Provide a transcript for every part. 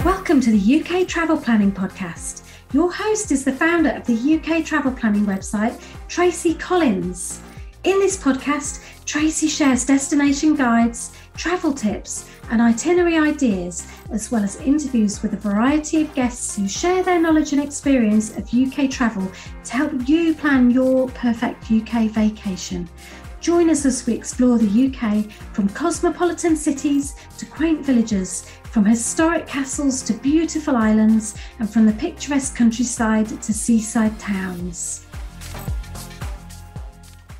Welcome to the UK Travel Planning Podcast. Your host is the founder of the UK Travel Planning website, Tracy Collins. In this podcast, Tracy shares destination guides, travel tips, and itinerary ideas, as well as interviews with a variety of guests who share their knowledge and experience of UK travel to help you plan your perfect UK vacation. Join us as we explore the UK from cosmopolitan cities to quaint villages, from historic castles to beautiful islands, and from the picturesque countryside to seaside towns.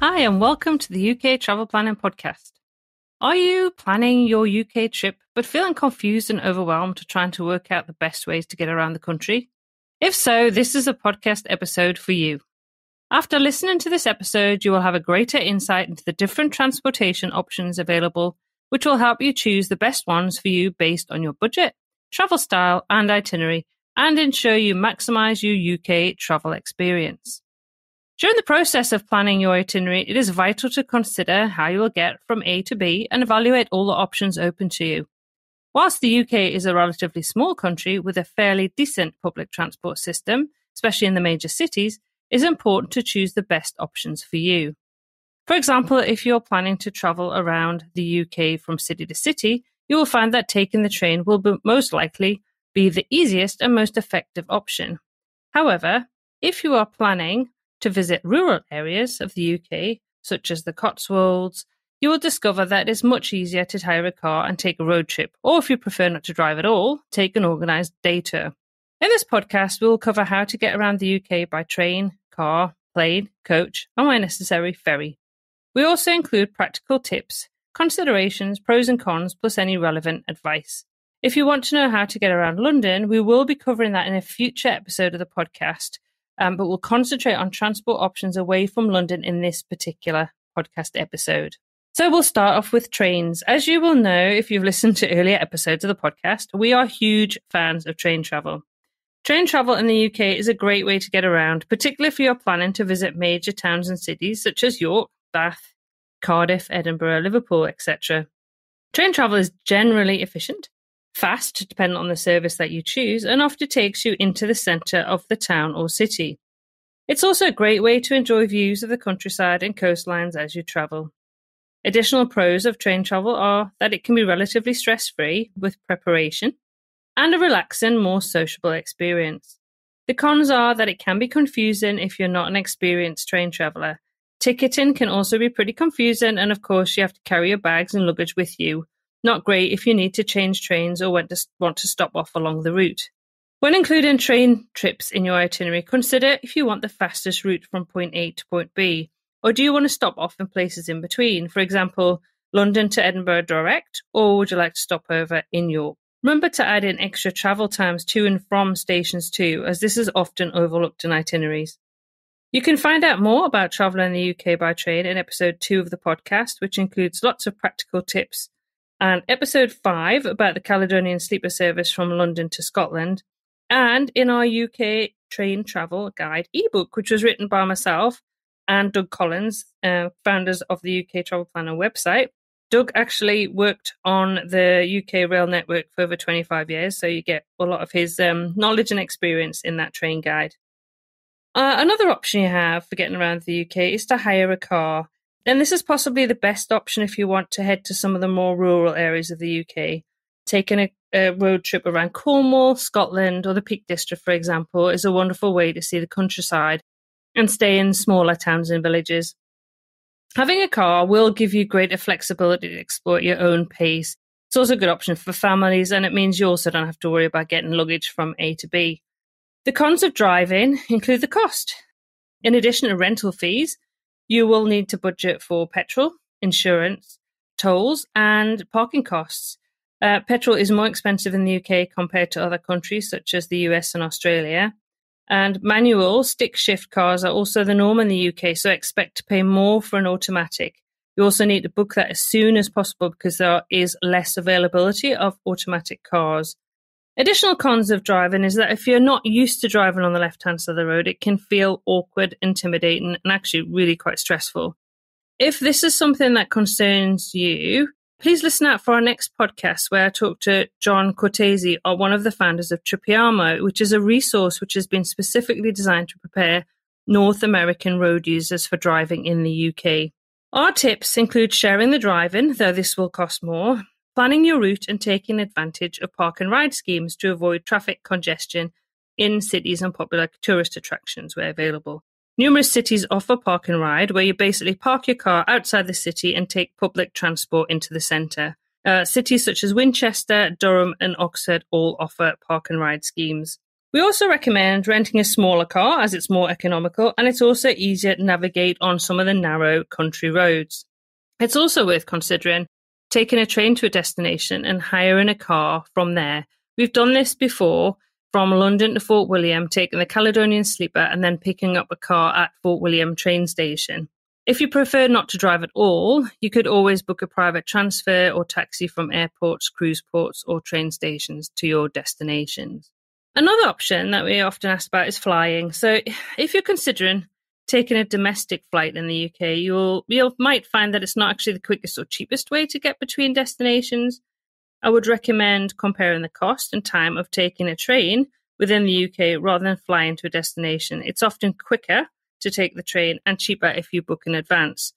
Hi, and welcome to the UK Travel Planning Podcast. Are you planning your UK trip but feeling confused and overwhelmed trying to work out the best ways to get around the country? If so, this is a podcast episode for you. After listening to this episode, you will have a greater insight into the different transportation options available, which will help you choose the best ones for you based on your budget, travel style, and itinerary, and ensure you maximise your UK travel experience. During the process of planning your itinerary, it is vital to consider how you will get from A to B and evaluate all the options open to you. Whilst the UK is a relatively small country with a fairly decent public transport system, especially in the major cities, it is important to choose the best options for you. For example, if you're planning to travel around the UK from city to city, you will find that taking the train will most likely be the easiest and most effective option. However, if you are planning to visit rural areas of the UK, such as the Cotswolds, you will discover that it is much easier to hire a car and take a road trip, or if you prefer not to drive at all, take an organised day tour. In this podcast, we will cover how to get around the UK by train, car, plane, coach, and where necessary, ferry. We also include practical tips, considerations, pros and cons, plus any relevant advice. If you want to know how to get around London, we will be covering that in a future episode of the podcast, but we'll concentrate on transport options away from London in this particular podcast episode. So we'll start off with trains. As you will know, if you've listened to earlier episodes of the podcast, we are huge fans of train travel. Train travel in the UK is a great way to get around, particularly if you're planning to visit major towns and cities such as York, Bath, Cardiff, Edinburgh, Liverpool, etc. Train travel is generally efficient, fast, depending on the service that you choose, and often takes you into the centre of the town or city. It's also a great way to enjoy views of the countryside and coastlines as you travel. Additional pros of train travel are that it can be relatively stress-free with preparation, and a relaxing, more sociable experience. The cons are that it can be confusing if you're not an experienced train traveller. Ticketing can also be pretty confusing, and of course you have to carry your bags and luggage with you. Not great if you need to change trains or want to stop off along the route. When including train trips in your itinerary, consider if you want the fastest route from point A to point B, or do you want to stop off in places in between, for example, London to Edinburgh direct, or would you like to stop over in York? Remember to add in extra travel times to and from stations too, as this is often overlooked in itineraries. You can find out more about travelling in the UK by train in episode 2 of the podcast, which includes lots of practical tips, and episode 5 about the Caledonian sleeper service from London to Scotland, and in our UK train travel guide ebook, which was written by myself and Doug Collins, founders of the UK Travel Planner website. Doug actually worked on the UK rail network for over 25 years, so you get a lot of his knowledge and experience in that train guide. Another option you have for getting around the UK is to hire a car. And this is possibly the best option if you want to head to some of the more rural areas of the UK. Taking a road trip around Cornwall, Scotland, or the Peak District, for example, is a wonderful way to see the countryside and stay in smaller towns and villages. Having a car will give you greater flexibility to explore at your own pace. It's also a good option for families, and it means you also don't have to worry about getting luggage from A to B. The cons of driving include the cost. In addition to rental fees, you will need to budget for petrol, insurance, tolls, and parking costs. Petrol is more expensive in the UK compared to other countries such as the US and Australia. And manual stick-shift cars are also the norm in the UK, so expect to pay more for an automatic. You also need to book that as soon as possible because there is less availability of automatic cars. Additional cons of driving is that if you're not used to driving on the left-hand side of the road, it can feel awkward, intimidating, and actually really quite stressful. If this is something that concerns you, Please listen out for our next podcast where I talk to John Cortese, one of the founders of Tripiamo, which is a resource which has been specifically designed to prepare North American road users for driving in the UK. Our tips include sharing the drive-in, though this will cost more, planning your route and taking advantage of park and ride schemes to avoid traffic congestion in cities and popular tourist attractions where available. Numerous cities offer park and ride, where you basically park your car outside the city and take public transport into the centre. Cities such as Winchester, Durham and Oxford all offer park and ride schemes. We also recommend renting a smaller car as it's more economical and it's also easier to navigate on some of the narrow country roads. It's also worth considering taking a train to a destination and hiring a car from there. We've done this before, from London to Fort William, taking the Caledonian Sleeper and then picking up a car at Fort William train station. If you prefer not to drive at all, you could always book a private transfer or taxi from airports, cruise ports or train stations to your destinations. Another option that we often ask about is flying. So if you're considering taking a domestic flight in the UK, you might find that it's not actually the quickest or cheapest way to get between destinations. I would recommend comparing the cost and time of taking a train within the UK rather than flying to a destination. It's often quicker to take the train and cheaper if you book in advance.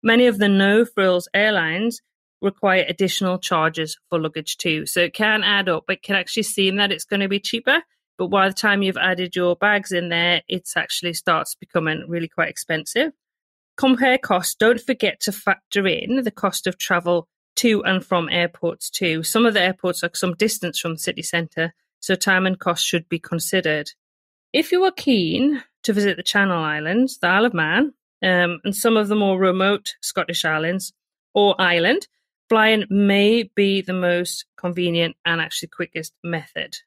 Many of the no-frills airlines require additional charges for luggage too, so it can add up. It can actually seem that it's going to be cheaper, but by the time you've added your bags in there, it actually starts becoming really quite expensive. Compare costs. Don't forget to factor in the cost of travel to and from airports too. Some of the airports are some distance from the city centre, so time and cost should be considered. If you are keen to visit the Channel Islands, the Isle of Man, and some of the more remote Scottish islands or Ireland, flying may be the most convenient and actually quickest method.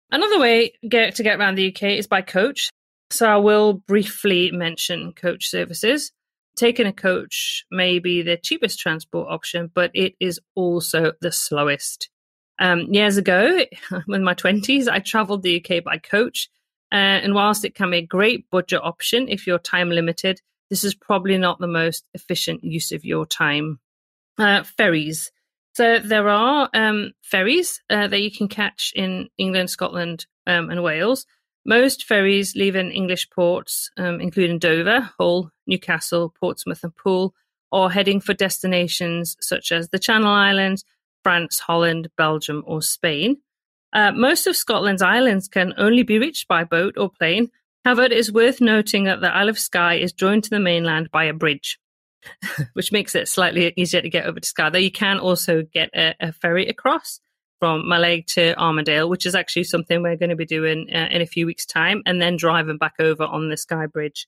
Another way to get around the UK is by coach. So I will briefly mention coach services. Taking a coach may be the cheapest transport option, but it is also the slowest. Years ago, in my 20s, I travelled the UK by coach. And whilst it can be a great budget option if you're time limited, this is probably not the most efficient use of your time. Ferries. So there are ferries that you can catch in England, Scotland and Wales. Most ferries leave in English ports, including Dover, Hull, Newcastle, Portsmouth and Poole, or heading for destinations such as the Channel Islands, France, Holland, Belgium or Spain. Most of Scotland's islands can only be reached by boat or plane. However, it is worth noting that the Isle of Skye is joined to the mainland by a bridge, which makes it slightly easier to get over to Skye. Though you can also get a ferry across from Mallaig to Armadale, which is actually something we're going to be doing in a few weeks' time, and then driving back over on the Skye Bridge.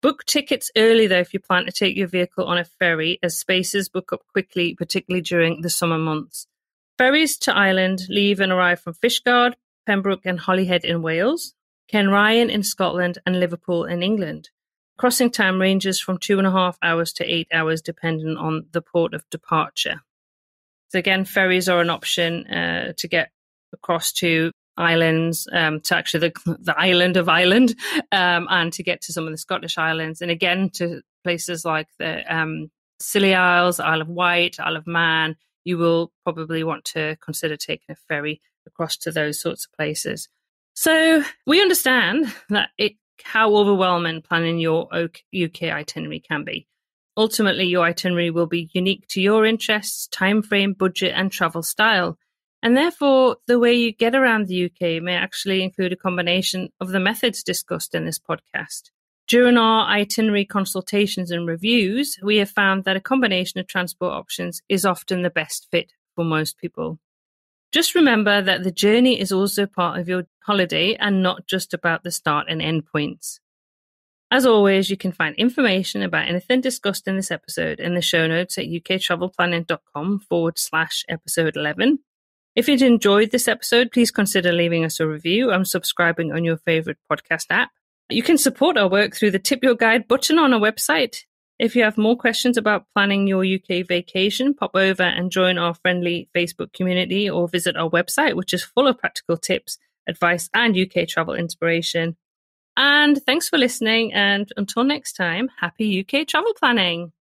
Book tickets early, though, if you plan to take your vehicle on a ferry, as spaces book up quickly, particularly during the summer months. Ferries to Ireland leave and arrive from Fishguard, Pembroke and Holyhead in Wales, Kenryan in Scotland and Liverpool in England. Crossing time ranges from 2.5 hours to 8 hours, depending on the port of departure. So again, ferries are an option to get across to islands, to actually the island of Ireland, and to get to some of the Scottish islands. And again, to places like the Scilly Isles, Isle of Wight, Isle of Man, you will probably want to consider taking a ferry across to those sorts of places. So we understand that how overwhelming planning your UK itinerary can be. Ultimately, your itinerary will be unique to your interests, time frame, budget, and travel style. And therefore, the way you get around the UK may actually include a combination of the methods discussed in this podcast. During our itinerary consultations and reviews, we have found that a combination of transport options is often the best fit for most people. Just remember that the journey is also part of your holiday and not just about the start and end points. As always, you can find information about anything discussed in this episode in the show notes at uktravelplanning.com/episode 11. If you'd enjoyed this episode, please consider leaving us a review and subscribing on your favorite podcast app. You can support our work through the Tip Your Guide button on our website. If you have more questions about planning your UK vacation, pop over and join our friendly Facebook community or visit our website, which is full of practical tips, advice, and UK travel inspiration. And thanks for listening. And until next time, happy UK travel planning.